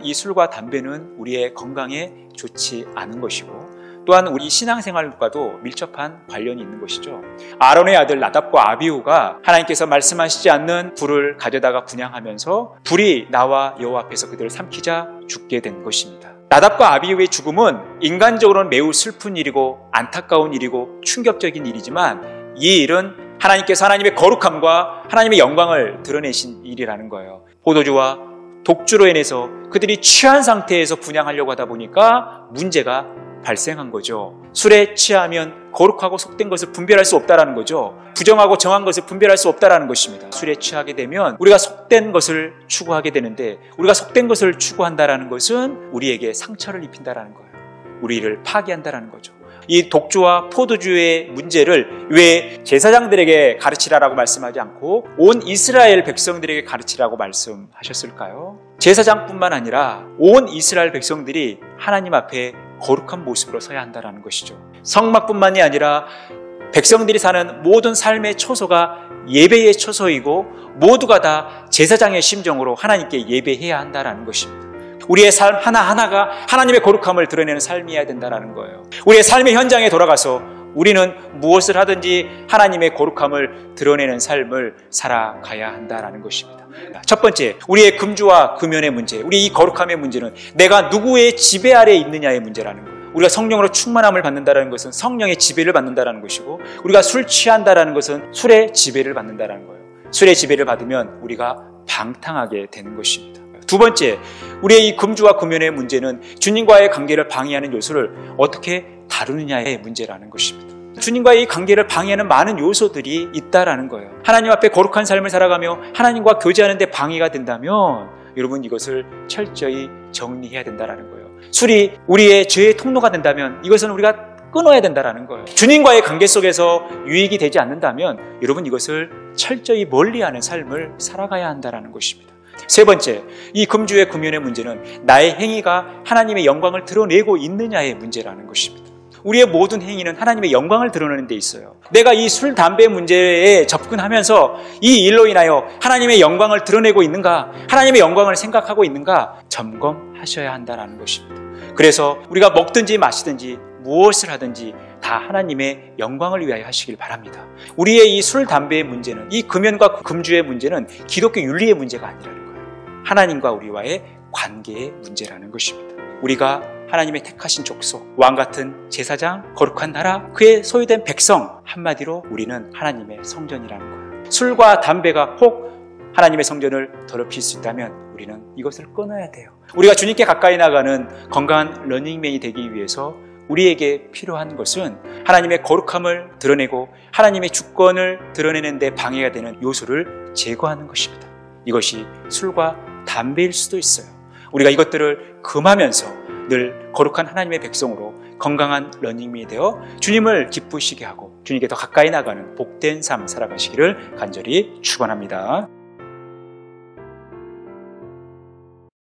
이 술과 담배는 우리의 건강에 좋지 않은 것이고 또한 우리 신앙생활과도 밀접한 관련이 있는 것이죠. 아론의 아들 나답과 아비후가 하나님께서 말씀하시지 않는 불을 가져다가 분향하면서 불이 나와 여호와 앞에서 그들을 삼키자 죽게 된 것입니다. 나답과 아비후의 죽음은 인간적으로는 매우 슬픈 일이고 안타까운 일이고 충격적인 일이지만 이 일은 하나님께서 하나님의 거룩함과 하나님의 영광을 드러내신 일이라는 거예요. 포도주와 독주로 인해서 그들이 취한 상태에서 분향하려고 하다 보니까 문제가 발생한 거죠. 술에 취하면 거룩하고 속된 것을 분별할 수 없다는 거죠. 부정하고 정한 것을 분별할 수 없다는 것입니다. 술에 취하게 되면 우리가 속된 것을 추구하게 되는데 우리가 속된 것을 추구한다는 것은 우리에게 상처를 입힌다는 거예요. 우리를 파괴한다는 거죠. 이 독주와 포도주의 문제를 왜 제사장들에게 가르치라라고 말씀하지 않고 온 이스라엘 백성들에게 가르치라고 말씀하셨을까요? 제사장뿐만 아니라 온 이스라엘 백성들이 하나님 앞에 거룩한 모습으로 서야 한다는 것이죠. 성막뿐만이 아니라 백성들이 사는 모든 삶의 초소가 예배의 초소이고 모두가 다 제사장의 심정으로 하나님께 예배해야 한다는 것입니다. 우리의 삶 하나하나가 하나님의 거룩함을 드러내는 삶이어야 된다는 거예요. 우리의 삶의 현장에 돌아가서 우리는 무엇을 하든지 하나님의 거룩함을 드러내는 삶을 살아가야 한다는 것입니다. 첫 번째, 우리의 금주와 금연의 문제, 우리 이 거룩함의 문제는 내가 누구의 지배 아래에 있느냐의 문제라는 거예요. 우리가 성령으로 충만함을 받는다는 것은 성령의 지배를 받는다는 것이고 우리가 술 취한다는 것은 술의 지배를 받는다는 거예요. 술의 지배를 받으면 우리가 방탕하게 되는 것입니다. 두 번째, 우리의 이 금주와 금연의 문제는 주님과의 관계를 방해하는 요소를 어떻게 다루느냐의 문제라는 것입니다. 주님과의 이 관계를 방해하는 많은 요소들이 있다라는 거예요. 하나님 앞에 거룩한 삶을 살아가며 하나님과 교제하는 데 방해가 된다면 여러분 이것을 철저히 정리해야 된다라는 거예요. 술이 우리의 죄의 통로가 된다면 이것은 우리가 끊어야 된다라는 거예요. 주님과의 관계 속에서 유익이 되지 않는다면 여러분 이것을 철저히 멀리하는 삶을 살아가야 한다라는 것입니다. 세 번째, 이 금주의 금연의 문제는 나의 행위가 하나님의 영광을 드러내고 있느냐의 문제라는 것입니다. 우리의 모든 행위는 하나님의 영광을 드러내는 데 있어요. 내가 이 술, 담배 문제에 접근하면서 이 일로 인하여 하나님의 영광을 드러내고 있는가, 하나님의 영광을 생각하고 있는가 점검하셔야 한다는 것입니다. 그래서 우리가 먹든지 마시든지 무엇을 하든지 다 하나님의 영광을 위하여 하시길 바랍니다. 우리의 이 술, 담배의 문제는, 이 금연과 금주의 문제는 기독교 윤리의 문제가 아니라는 거예요. 하나님과 우리와의 관계의 문제라는 것입니다. 우리가 하나님의 택하신 족속, 왕같은 제사장, 거룩한 나라, 그의 소유된 백성, 한마디로 우리는 하나님의 성전이라는 거예요. 술과 담배가 혹 하나님의 성전을 더럽힐 수 있다면 우리는 이것을 끊어야 돼요. 우리가 주님께 가까이 나가는 건강한 러닝맨이 되기 위해서 우리에게 필요한 것은 하나님의 거룩함을 드러내고 하나님의 주권을 드러내는 데 방해가 되는 요소를 제거하는 것입니다. 이것이 술과 담배일 수도 있어요. 우리가 이것들을 금하면서 늘 거룩한 하나님의 백성으로 건강한 러닝맨이 되어 주님을 기쁘시게 하고 주님께 더 가까이 나가는 복된 삶 살아가시기를 간절히 축원합니다.